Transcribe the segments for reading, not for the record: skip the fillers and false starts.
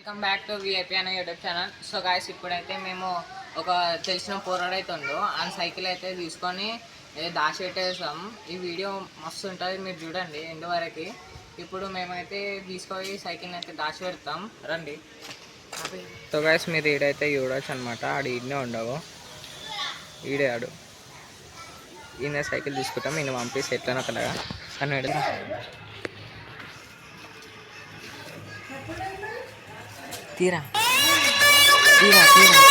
Welcome back to VIP అనే YouTube channel. So guys ఇప్పుడైతే మేము ఒక తెలిసిన పోరాడు అయితే ఉందో ఆ సైకిల్ అయితే తీసుకొని దాచి పెట్టేసాం. ఈ వీడియో మస్తు ఉంటుంది, మీరు చూడండి ఎండ్ వరకు. ఇప్పుడు మేమైతే తీసుకొని సైకిల్ని అయితే దాచి పెడతాం, రండి. సో గాయస్ మీరు ఈడైతే చూడవచ్చు అనమాట. ఆడు ఈడనే ఉండవు, ఈడే ఆడు. ఈయన సైకిల్ తీసుకుంటాం, ఈయన పంపిస్తే ఎట్లనో ఒకలాగా అని తీరా తీరా తీరా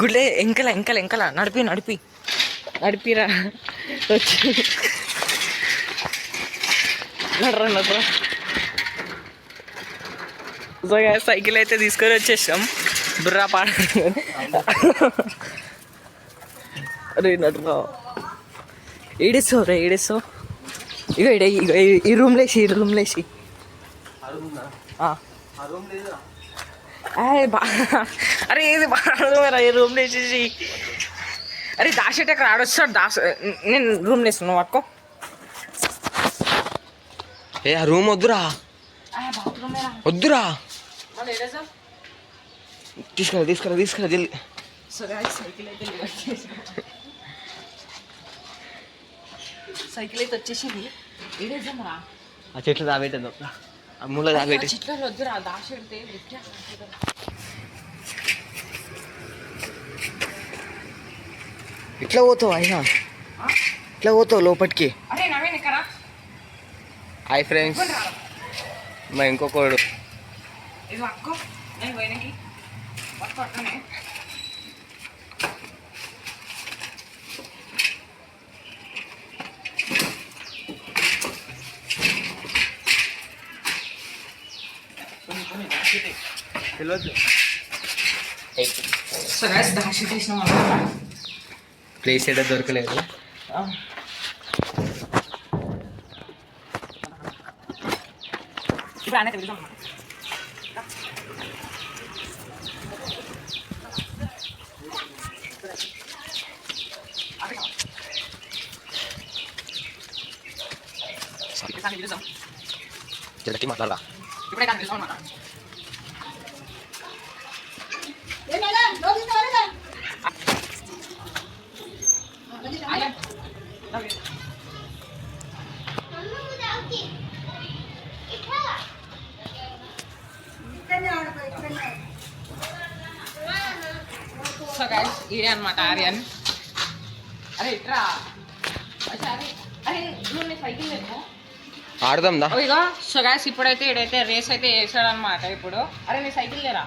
గుడ్లే ఎంకల ఎంకల ఎంకల నడిపి నడిపి నడిపిరా వచ్చి నడరా నడరా. సైకిల్ అయితే తీసుకొని వచ్చేసాం. బుర్రా పాడ అరే నటురా ఏడేస్తావు రా ఏడేస్తావు. ఇగో ఇగో ఈ రూమ్లో వేసి అరే ఏది బాగా ఈ రూమ్లో వేసేసి. అరే దాచేట అక్కడ ఆడొస్తాడు నేను రూమ్లో వేస్తాను, నువ్వు పట్టుకో. ఏ ఆ రూమ్ వద్దురా వద్దురా, తీసుకురా జల్లి. సైకిల్ అయితే వచ్చేసింది. ఏడేద్దామరా ఆ చెట్లు దాబెట్టదు, ఆ మూల దాబెట్టి. చెట్లు వద్దురా, దాచి పెడితే ఇట్లా పోతావు అయినా, ఇట్లా పోతావు లోపలికి. అరే నవీన్ ఇక్కడ. హాయ్ ఫ్రెండ్స్, మా ఇంకొకడు ఇది పట్టుకో, నేను పోయినకి పట్టుకోనే. దాచి తీసినాం ప్లేస్ ఏదో దొరకలేదు. ఇప్పుడు అనేది వెళ్దాం. చెల్లకి మాట్లాడరా ఇప్పుడే కానీ వెళ్దాం అన్నమాట. సో గైస్ ఇదే అనమాట ఆర్యన్. అరే ఇట్రా. అరే నువ్వు సైకిల్ లేదు ఆడదాం దా. ఇగో సో గైస్ ఇప్పుడైతే ఇడైతే రేస్ అయితే వేసాడు అనమాట. ఇప్పుడు అరే నీ సైకిల్ లేరా?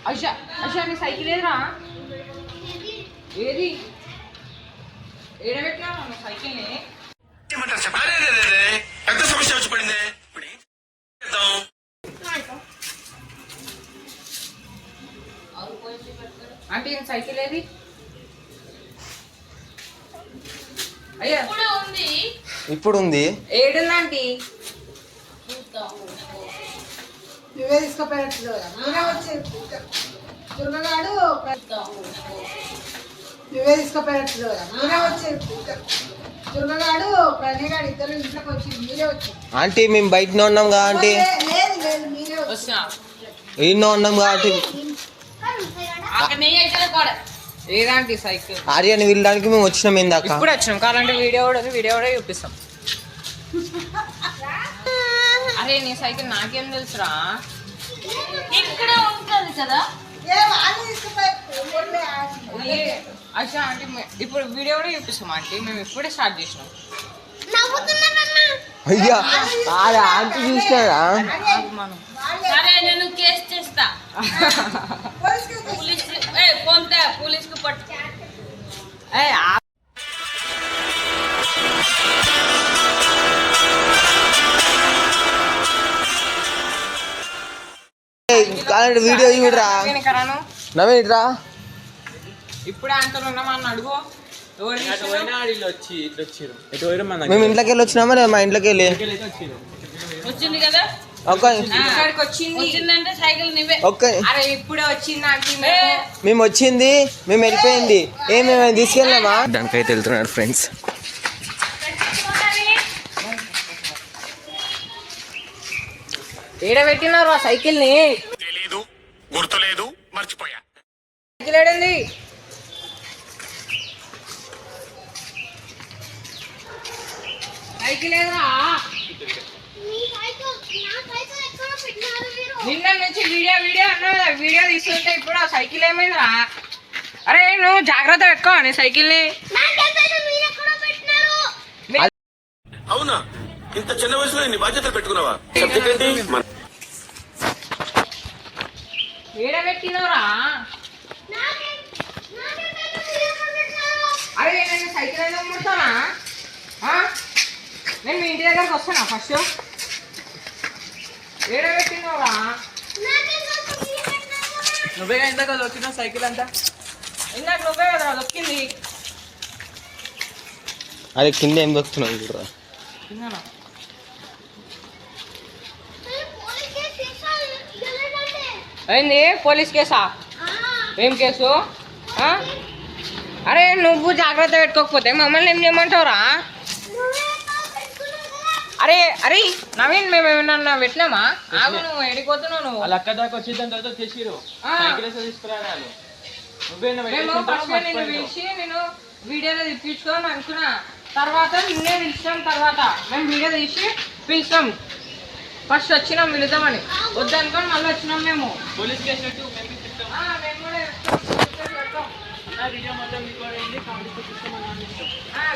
అషా అషా నీ సైకిల్ లేదురా? ఏది ఏడబెట్టా నీ సైకిల్ని? పెద్ద సమస్య వచ్చి పడింది. అంటే సైకిల్ ఏది? అయ్యా ఇప్పుడు ఉంది. ఏడుందంటే నువ్వే తీసుకుపోయినట్లు నువ్వే వచ్చి దుర్గగాడు నువ్వే తీసుకుపోయినట్లు నువ్వే వచ్చి దుర్గగాడు ప్రణయగాడు ఇద్దరు ఇంట్లోకి వచ్చి మీరే వచ్చి. ఆంటీ మేము బయటనే ఉన్నాం కదా ఆంటీ, లేదు లేదు మీరే వచ్చినా ఈయన ఉన్నాం కాబట్టి. ఏదంటే సైకిల్ ఆర్యని వెళ్ళడానికి మేము వచ్చినాం ఇందాక. ఇప్పుడు వచ్చినాం. కావాలంటే వీడియో కూడా చూపిస్తాం. అరే నీ సైకిల్ నాకేం తెలుసురా? ఇక్కడ ఉంటుంది కదా. అచ్చా అంటే ఇప్పుడు వీడియో కూడా చూపిస్తాం ఆంటీ. మేము ఇప్పుడే స్టార్ట్ చేసినాం. అయ్యా ఆంటీ చూసినారా? మనం సరే నేను కేసు చేస్తా. పోలీస్కి పట్టు. వీడియో చూడరా నవీన్ ఇట్రా. ఇప్పుడే అంతలో ఉన్నామని అడుగు. మేము ఇంట్లోకి వెళ్ళి వచ్చినామా? మా ఇంట్లోకి వెళ్ళి వచ్చింది కదా. ఒక్క ఇక్కడికి వచ్చింది వచ్చిందంటే సైకిల్ నువ్వే. ఒక్క అరే ఇప్పుడే వచ్చింది అంటే మేము వచ్చింది మేము వెళ్ళిపోయింది మేము తీసుకెళ్ళామా దానికైతే వెళ్తున్నాడు ఫ్రెండ్స్. ఏడ పెట్టినారు ఆ సైకిల్ ని? తెలీదు, గుర్తులేదు, మర్చిపోయా. సైకిల్ ఏడండి? సైకిల్ ఏదరా? నిన్న నుంచి వీడియో వీడియో అన్నా వీడియో తీస్తుంటే ఇప్పుడు ఆ సైకిల్ ఏమైందిరా? అరే నువ్వు జాగ్రత్త పెట్టుకో నీ సైకిల్ ని. అవునా, ఇంత చిన్న వయసులో ఇన్ని బాధ్యతలు పెట్టుకున్నావా? సబ్జెక్ట్ ఏంటి? ఏడ పెట్టినవరా? అరే నేను సైకిల్ అయితే అమ్ముతానా? నేను మీ ఇంటి దగ్గరకు వస్తానా ఫస్ట్? ఏడ పెట్టినవరా? నువ్వే ఇందాక దొక్కిన సైకిల్ అంతా. ఇందాక నువ్వే కదా దొక్కింది. అదే కింద ఏం దొక్కుతున్నావు చూడరా. తిన్నానా? ఏంది పోలీస్ కేసా? ఏం కేసు? అరే నువ్వు జాగ్రత్త పెట్టుకోకపోతే మమ్మల్ని ఏం చేయమంటావురా? అరే అరే నవీన్ మేము ఏమన్నా పెట్టినామా? ఆగు నువ్వు ఎడిపోతున్నావు నువ్వు. వాళ్ళ అక్క దాకా వచ్చిన తర్వాత వచ్చేసిరు సైకిల్ వేసి తీసుకురాలి. మేము ఫస్ట్ నేను పిలిచి నేను వీడియోలో తిప్పించుకోని అనుకున్నా. తర్వాత నిన్నే పిలిచాం. తర్వాత మేము వీడియో తీసి పిలిచాం. ఫస్ట్ వచ్చినాం పిలుద్దామని, వద్దనుకొని మళ్ళీ వచ్చినాం మేము. పోలీస్ కేసు పెట్టు, మేము చెప్తాం. మేము కూడా పెడతాం. నా వీడియో మొత్తం రికార్డ్ అయింది, కాంపిటీషన్ చూస్తామని అనిపిస్తాం.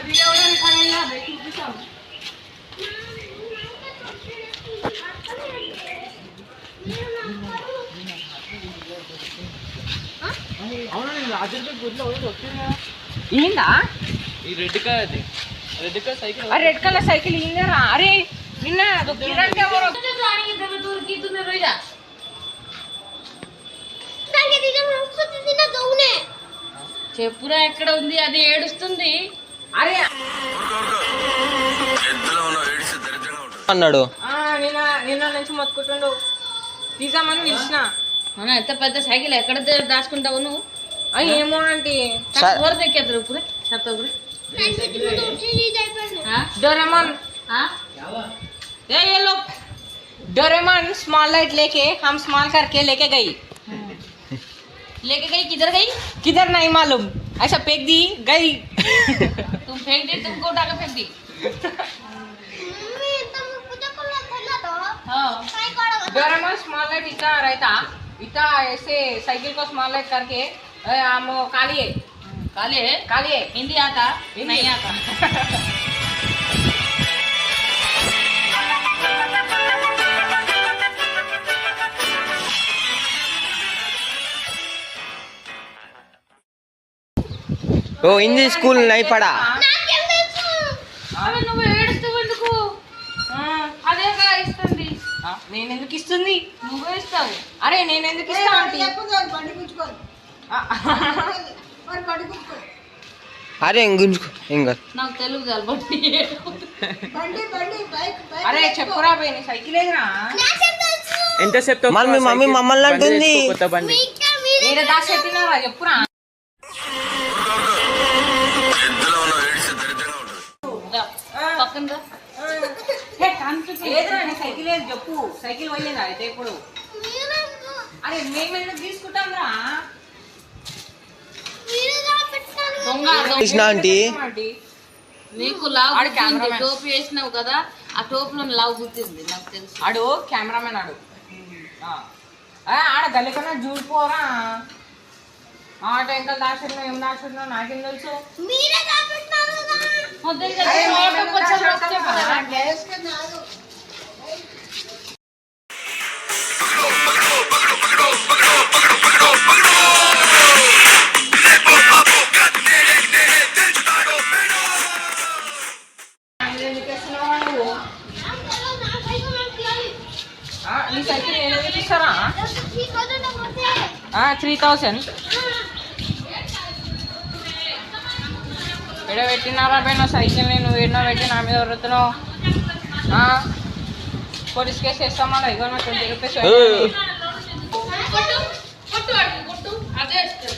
వీడియో కూడా రికార్డ్ అయ్యింది, చూపిస్తాం. అవునా, నేను రాజుపేట గుడిలో వచ్చిందా ఏందా ఈ రెడ్ కలర్ అది? Red colour cycle. Red colour cycle ఏందరా? అరే నిన్న దొక్కిరంటే ఎవరు? చెప్పురా ఎక్కడ ఉంది? అది ఏడుస్తుంది. అరే ఎద్దులో ఉన్న ఏడిస్తే దరిద్రంగా ఉంటుంది. అన్నాడు నిన్న నిన్న నుంచి మొత్తుకుంటుండు, తీసామని పిలిచిన. అవునా, ఎంత పెద్ద సైకిల్ ఎక్కడ దాచుకుంటావు నువ్వు? ఏమో అంటే ఊర దెక్కేద్దరు ఇప్పుడు చెత్త डोरेमोन ये लोग डोरेमोन स्मॉल लाइट लेके हम स्मॉल करके लेके गई किधर गई? किधर नहीं मालूम, ऐसा फेंक दी गई. तुम फेंक दी, तुमको उठा के फेंक दी. हाँ. डोरेमोन स्मॉल लाइट इतना रहता, इतना ऐसे साइकिल को स्मॉल लाइट करके हम काली काले हिंदी आता? नहीं आता. ఓ హిందీ స్కూల్ నై పడా. అవి నువ్వు ఏడుస్తావు ఎందుకు? అదేగా ఇస్తుంది. నేను ఎందుకు ఇస్తుంది? నువ్వే ఇస్తావు. అరే నేను ఎందుకు ఇస్తా ఆంటీ? బండి గుంజుకోవాలి, మరి బండి గుంజుకోవాలి. అరే గుంజుకో ఇంకా నాకు తెలుగు చాలు బండి. బండి బండి బైక్ బైక్ అరే చెప్పురా పోయి నీ సైకిల్ ఏదిరా? ఎంతసేపు మళ్ళీ మీ మమ్మీ మమ్మల్ని అంటుంది. కొత్త బండి ఏడ దాచి పెట్టినారా చెప్పురా? ఎద్దులో ఉన్న ఏడిస్తే దరిద్రంగా ఉంటుంది. పక్కన రా. ఏదిరా నీ సైకిల్ ఏది చెప్పు. సైకిల్ పోయిందా అయితే ఇప్పుడు? అరే మేము ఎందుకు తీసుకుంటాం రా? దొంగ కృష్ణ ఆంటీ నీకు లావు ఆడు గుర్తుంది. కెమెరామెన్. టోపీ వేసినావు కదా, ఆ టోపులో లావు గుర్తుంది నాకు తెలుసు. ఆడు కెమెరామెన్ ఆడు. ఆడ గల్లికన్నా చూడిపోరా. ఆట ఇంకా దాచున్నా ఏం దాచున్నా నాకేం తెలుసు. మొదటిగా టోపీ కొంచెం వచ్చే కదా. గ్యాస్ కి నాదు. నీ సైకిల్ ఏదైనా ఇస్తారా? 3000 ఎడ పెట్టినారా పైన సైకిల్ని? నువ్వు ఎన్నో పెట్టి నా మీద వరుతున్నావు. పోలీస్ కేసు వేస్తాం మళ్ళీ ఇగో నాకు 20 రూపీస్ కొట్టు వాడికి కొట్టు అదే ఇస్తుంది.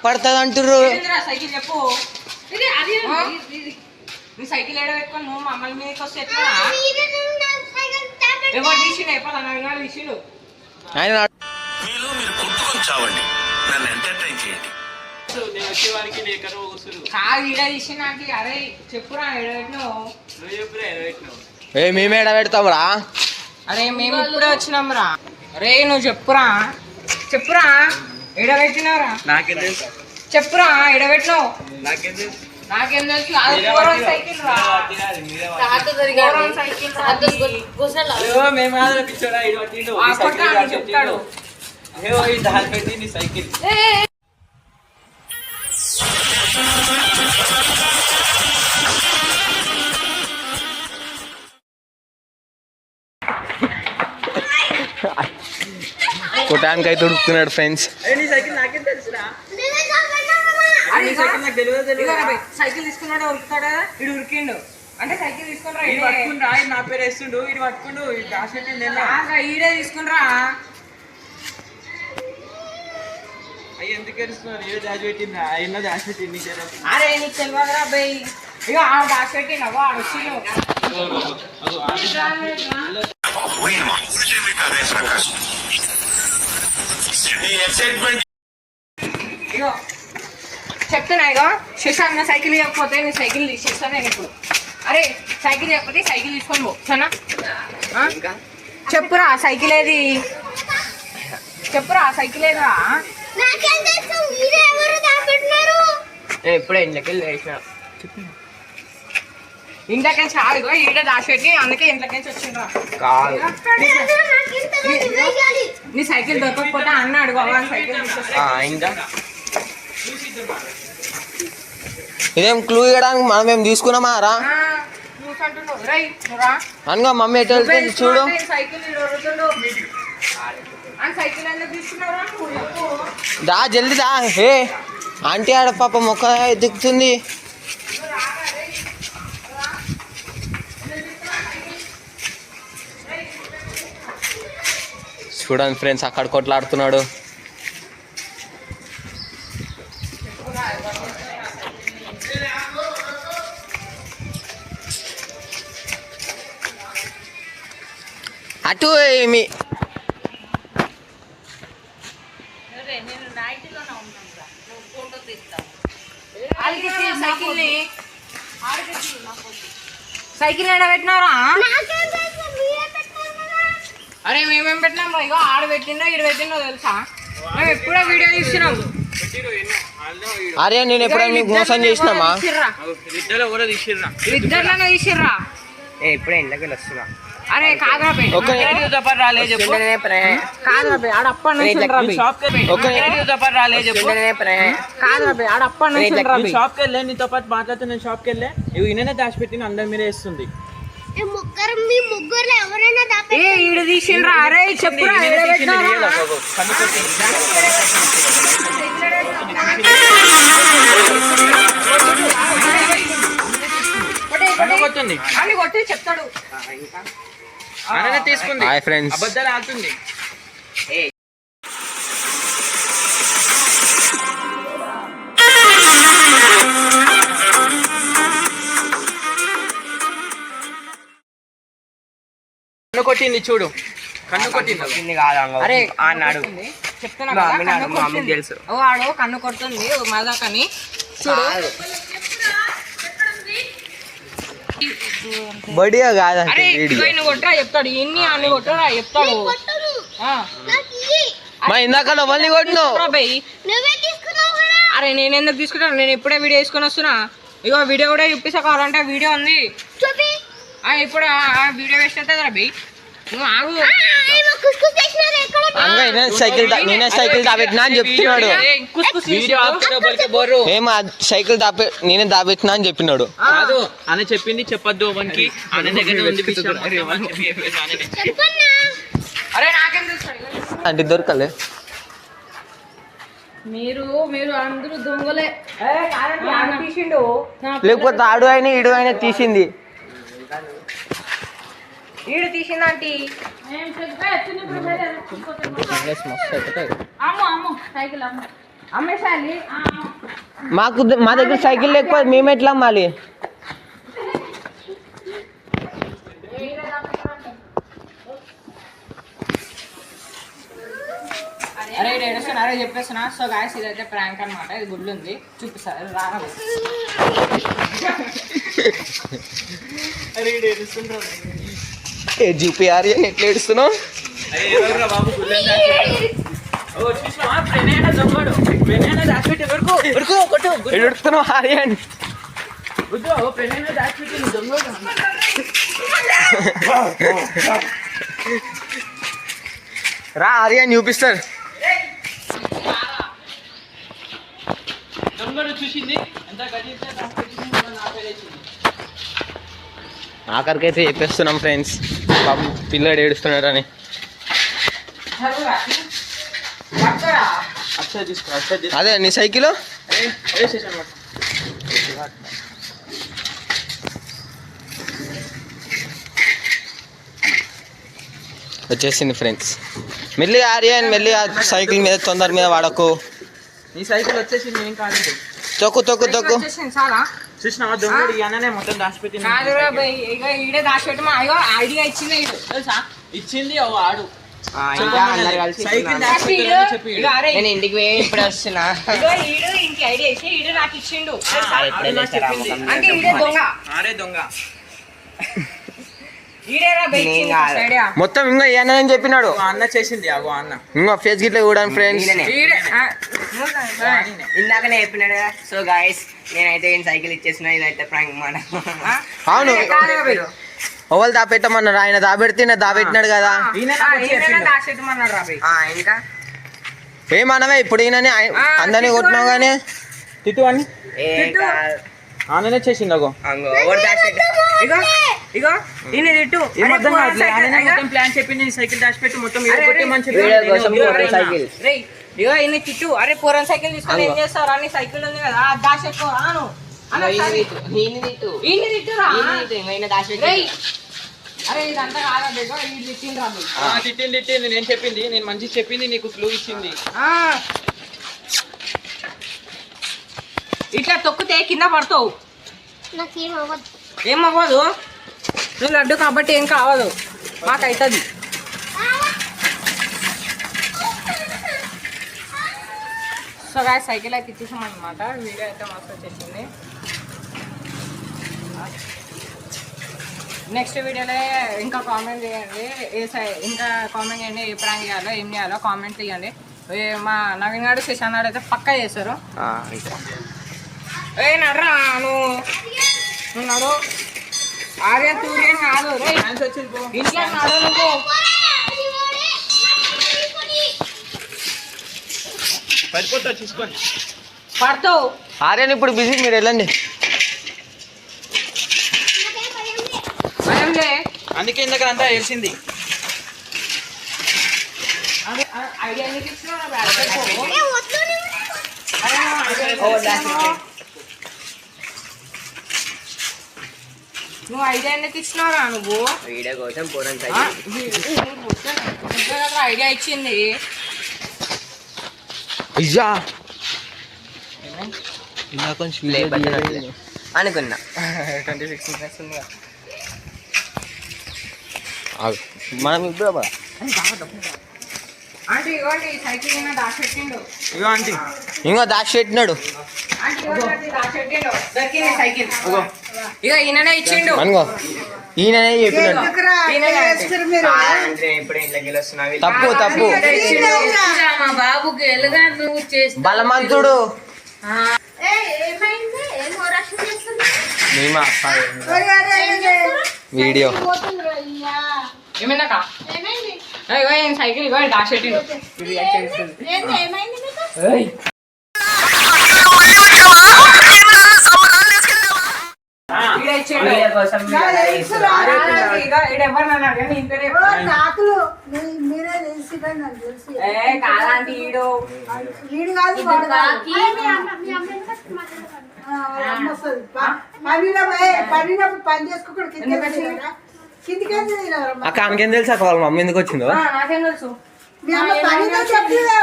పడుతుంది అంటుర్రు. సైకిల్ చెప్పు ఇది అది నీ సైకిల్ ఏడ పెట్టుకొని నువ్వు మమ్మల్ని మీదకి వస్తే ఎట్లా ఎవరు తీసిండు ఎప్పుడు తీసిండు ఆయన మీరు కొట్టుకొని చావండి, నన్ను ఎంటర్టైన్ చేయండి. నేను వచ్చే వారికి లేకరు కూసురు. కాదు ఈడ తీసిన అంటే అరే చెప్పురా ఏడ పెట్టినావు నువ్వు చెప్పురా ఎక్కడ పెట్టినావు? మేము ఏడ పెడతాం రా. అరే మేము ఇప్పుడే వచ్చినాం రా. రే నువ్వు చెప్పురా చెప్పురా ఏడ పెట్టినావురా నాకేం తెలుసు? చెప్పురా ఏడ పెట్టినావు నాకేం తెలుసు? నాకేం తెలుసు అది పూర్వం సైకిల్ రా పూర్వం సైకిల్ రా అయ్యో, మేము కాదురా పిచ్చోడా, ఈడు పట్టిండు. ఆ ఈ సైకిల్ కొట్టాడు, దాచి చెప్తాడు. పెట్టిండు. అయ్యో, ఈ దాచి పెట్టి నీ సైకిల్. కొట్టానికి అయితే ఉడుకుతున్నాడు ఫ్రెండ్స్. అయ్యో, నీ సైకిల్ నాకేం తెలుసురా? అరే నీ సైకిల్ నాకు తెలియదు ఇదిగో రా బయ్, సైకిల్ తీసుకున్నాడు ఉరుకుతాడా ఇడు ఉరికిండు అంటే సైకిల్ తీసుకుని ఇది పట్టుకుంటా, ఇది నా పేరు వేస్తుండు, ఇది పట్టుకుండు, ఇది దాచి పెట్టిండు నేను. ఈడే తీసుకునిరా అయ్యి ఎందుకు ఏడుస్తున్నారు? ఏదో దాచి పెట్టిందా? ఎన్నో దాచి పెట్టింది నీకు తెలియదు. అరే నీకు తెలియదురా బయ్ ఇక ఆడ దాచి పెట్టిన వాడు వచ్చిండు ఈ ఎక్సైట్మెంట్ ఇగో చెప్తున్నా ఇగో శశాంక్ నా సైకిల్ ఇవ్వకపోతే నీ సైకిల్ తీసేస్తాను నేను ఇప్పుడు. అరే సైకిల్ ఇవ్వకపోతే సైకిల్ తీసుకొని పో సరేనా? చెప్పురా సైకిల్ ఏది చెప్పురా సైకిల్ ఏదా ఇప్పుడే ఇంట్లోకి వెళ్ళి వేసిన. ఇంట్లోకి ఆడుగో ఈడ దాచిపెట్టి అందుకే ఇంట్లోకి వచ్చిండ్రా. కాదు నీ సైకిల్ దొరకకపోతే అన్న అడుగు అవ్వాలి సైకిల్ తీసుకొస్తా. ఇంకా ఇదేం క్లూ ఇవ్వడానికి మనం ఏం తీసుకున్నామా రా చూసంటున్నావు రై రా అనుకో మమ్మీ ఎటు వెళ్తుంది చూడు. సైకిల్ సైకిల్ ఎందుకు తీసుకున్నావురా నువ్వు చెప్పు. దా జల్దీ దా. హే ఆంటీ ఆడ పాప మొక్క దిక్కుతుంది. చూడండి ఫ్రెండ్స్ అక్కడ కొట్లాడుతున్నాడు. అటు ఏమి సైకిల్ ఏడ పెట్టినారా? అరే మేమేం పెట్టినాం ఇగో ఆడ పెట్టిందో ఈడ పెట్టిందో తెలుసా? మేము ఎప్పుడో వీడియో తీస్తున్నాం. అరే నేను ఎప్పుడైనా మీకు మోసం చేసినామా? ఇద్దరు కూడా తీసిర్రా. ఇద్దరులోనే తీసిర్రా. ఇప్పుడే ఇంట్లోకి వెళ్ళి వస్తున్నా. అరే కాదురా బే రాలే చెప్పు. కాదురా బే ఆడ అప్పటి నుంచి ఉండరా బే. రాలే చెప్పు. కాదురా బే ఆడ అప్పటి నుంచి ఉండరా బే. షాప్ కి వెళ్ళే నీతో పాటు మాట్లాడుతూ నేను షాప్ కి వెళ్ళే ఇవి ఈయననే దాచిపెట్టిన అందరి మీద వేస్తుంది. ఏ ఈడ తీసిండ్రా. అరే చెప్పురా ఈడ పెట్టినారా? కనుకొచ్చింది అని కొట్టి చెప్తాడు. అననే తీసుకుంది. Hi friends. అబద్ధాలు ఆడుతుంది. కన్ను కొట్టింది చూడు, కన్ను కొట్టింది. అరే అన్నాడు. చెప్తున్నా కదా, కన్ను కొడుతుంది. తెలుసు. ఓ వాడు కన్ను కొడుతుంది మజాకని చూడు. బడియా అరే కాదంటే ఇదిగో ఈయన కొట్టరా చెప్తాడు. ఎన్ని అన్ని కొట్టరా చెప్తాడు. మా ఇందాక ఎవరిని కొట్టినావు? అరే నేను ఎందుకు తీసుకుంటాను? నేను ఇప్పుడే వీడియో తీసుకొని వస్తున్నా. ఇగో వీడియో కూడా చూపిస్తా కావాలంటే వీడియో ఉంది. ఇప్పుడు ఆ వీడియో వేస్ట్ అవుతుంది కదా బై. నువ్వు ఆగు. నేనే సైకిల్ దాపెట్టినా అని చెప్తున్నాడు. ఏమా సైకిల్ నేనే దాపెట్టినా అని చెప్పినాడు. కాదు అని చెప్పింది చెప్పొద్దు మనకి. అనే దగ్గర ఉంది విషయం. అరే నాకేం తెలుసు అంటే దొరకలే. మీరు అందరూ దొంగలే. తీసిండు. లేకపోతే ఆడు అయినా ఈడు అయినా తీసింది. ఈడు తీసిందంటీ. అమ్ము సైకిల్ అమ్ము. అమ్మేసాలి. మా దగ్గర సైకిల్ లేకపోతే మేము ఎట్లా అమ్మాలి? అరే ఇది ఏడుస్తున్నా, అరే చెప్పేస్తున్నా. సో గాయస్ ఇదైతే ప్రాంక్ అనమాట. ఇది గుడ్లు ఉంది, చూపిస్తారు రాగా. జీపీఆర్ ఎట్లా ఏడుస్తున్నావు? ఎడుస్తున్నావు ఆర్యన్? రా ఆర్యన్ చూపిస్తారు. ఆఖరికైతే చెప్పేస్తున్నాం ఫ్రెండ్స్, పాపం పిల్లడు ఏడుస్తున్నాడు అని. అదే నీ సైకిల్ వచ్చేసింది ఫ్రెండ్స్. మెల్లిగా ఆర్యన్, మెల్లిగా సైకిల్ మీద తొందర మీద వాడకు. నీ సైకిల్ వచ్చేసింది, ఏం కాలేదు. తొక్కు తొక్కు తొక్కు. చూసినావా దొంగడు ఇవన్నీ మొత్తం దాచిపెట్టింది. ఈడే దాచిపెట్టమా. అయ్యో ఐడియా ఇచ్చింది ఈడు తెలుసా. ఇచ్చింది ఆడు. సైకిల్ నేను ఇంటికి పోయి ఇప్పుడు వస్తున్నా. ఈడు ఇంటి ఐడియా ఇచ్చి ఈడు నాకు ఇచ్చిండు అంటే ఈడే దొంగ. ఆడే దొంగ. ఈడేరా ఐడియా మొత్తం ఇంకా ఏనని చెప్పినాడు. అన్న చేసింది అగో అన్న. ఇంకా ఫేస్ గిట్లా చూడండి ఫ్రెండ్స్. ఇందాకనే చెప్పినాడు కదా. సో గాయస్ నేనైతే సైకిల్ ఇచ్చేసిన, ఇదైతే ప్రాంక్ మాట. అవును, ఎవరు దాపెట్టమన్నారు? ఆయన దాపెడితే దాపెట్టినాడు కదా. దాచిపెట్టమన్నాడు రా. ఇంకా ఏమనవే ఇప్పుడు ఈయనని అందరినీ కొట్టినావు కానీ. తిట్టు అని ఆననే చేసింది అగో. ఇగో ఈయన తిట్టు. మొత్తం ప్లాన్ చెప్పింది. సైకిల్ దాచిపెట్టి మొత్తం కొట్టేమని చెప్పి సైకిల్ ఇగో ఈయన తిట్టు. అరే పూరన్ సైకిల్ తీసుకొని ఏం చేస్తావు? అన్ని సైకిల్ ఉంది కదా, దాచెట్టుకో రాను. ఈయన తిట్టురా. అరే ఇదంతా కాదా బేగో, ఈ తిట్టిండ్రా. తిట్టింది నేను చెప్పింది, నేను మంచి చెప్పింది, నీకు క్లూ ఇచ్చింది. ఇట్లా తొక్కితే కింద పడతావు. ఏమవ్వదు, నువ్వు లడ్డు కాబట్టి ఏం కావదు, మాకైతుంది. సో గాయస్ సైకిల్ అయితే ఇచ్చేసాం అనమాట. వీడియో అయితే మస్తు వచ్చేసింది. నెక్స్ట్ వీడియోలో ఇంకా కామెంట్ చేయండి. ఇంకా కామెంట్ చేయండి, ఏ ప్రాంక్ చేయాలో ఏం చేయాలో కామెంట్ చేయండి. మా నవీన్ గారు శశాంత్ గారు అయితే పక్కా చేస్తారు. ఏ నడరా నువ్వు నడు. ఆర్యన్ తూర్యన్ కాదు ఇంట్లో నడు నువ్వు. పడిపోతా చూసుకోండి, పడతావు. ఆర్యన్ ఇప్పుడు బిజీ, మీరు వెళ్ళండి. అందుకే ఇందాక అంతా తెలిసింది. ఐడియా ఎందుకు ఇచ్చినావు? నువ్వు ఐడియా ఎందుకు ఇచ్చినావురా? నువ్వు వీడియో కోసం పూరం ఐడియా ఇచ్చింది. అయ్యా అనుకున్నా 26 minutes ఉంది. మనం ఇప్పుడు అంటే ఇవ్వండి సైకిల్ అయినా దాచిపెట్టిండు. ఇగో ఆంటీ, ఇంకో దాచి పెట్టినాడు. దొరికింది సైకిల్. ఇక ఈయననే ఇచ్చిండు అనుకో, ఈయననే చెప్పినాడు. ఎందుకురా ఇట్లా చేస్తారు మీరు? ఇప్పుడు ఇంట్లోకి వస్తున్నావు. తప్పు తప్పు. మా బాబుకి ఎలుగా నువ్వు చేసి బలమంతుడు. ఏమైంది? ఏం ఓరక్షణ చేస్తుంది? వీడియో ఏమైందక్క? సైకిల్ ఇవ్వండి దాచిపెట్టిండు. ఏమైంది మీకు? తెచ్చిండు వీడియో కోసం నాకు తెలుసు రా. ఇక ఈడ ఎవరు నన్ను అడగండి, ఇంత రేపు. ఓ, కాకులు మీరే తెలిసిపోయింది నాకు తెలిసి ఏ కాదంటే ఈడు వీడు కాదు వాడు కాదు. మీ అమ్మ ఎందుకు మాట్లాడతాను వాళ్ళ అమ్మ వస్తుంది. పడినప్పుడు పని చేసుకోకుండా కిందికి అక్క ఆమెకేం తెలుసు అక్క వాళ్ళ మమ్మీ ఎందుకు వచ్చిందో? నాకేం తెలుసు మీ అమ్మ పనితో చెప్పలేదా?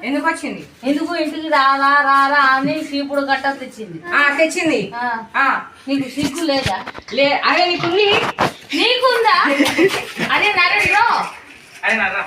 ఎందుకు వచ్చింది ఎందుకు ఇంటికి రారా రారా అని చీపుడు గట్ట తెచ్చింది తెచ్చింది నీకు సిగ్గు లేదా అరే నీకుంది నీకుందా అదే నరేంద్ర అరే నర్రా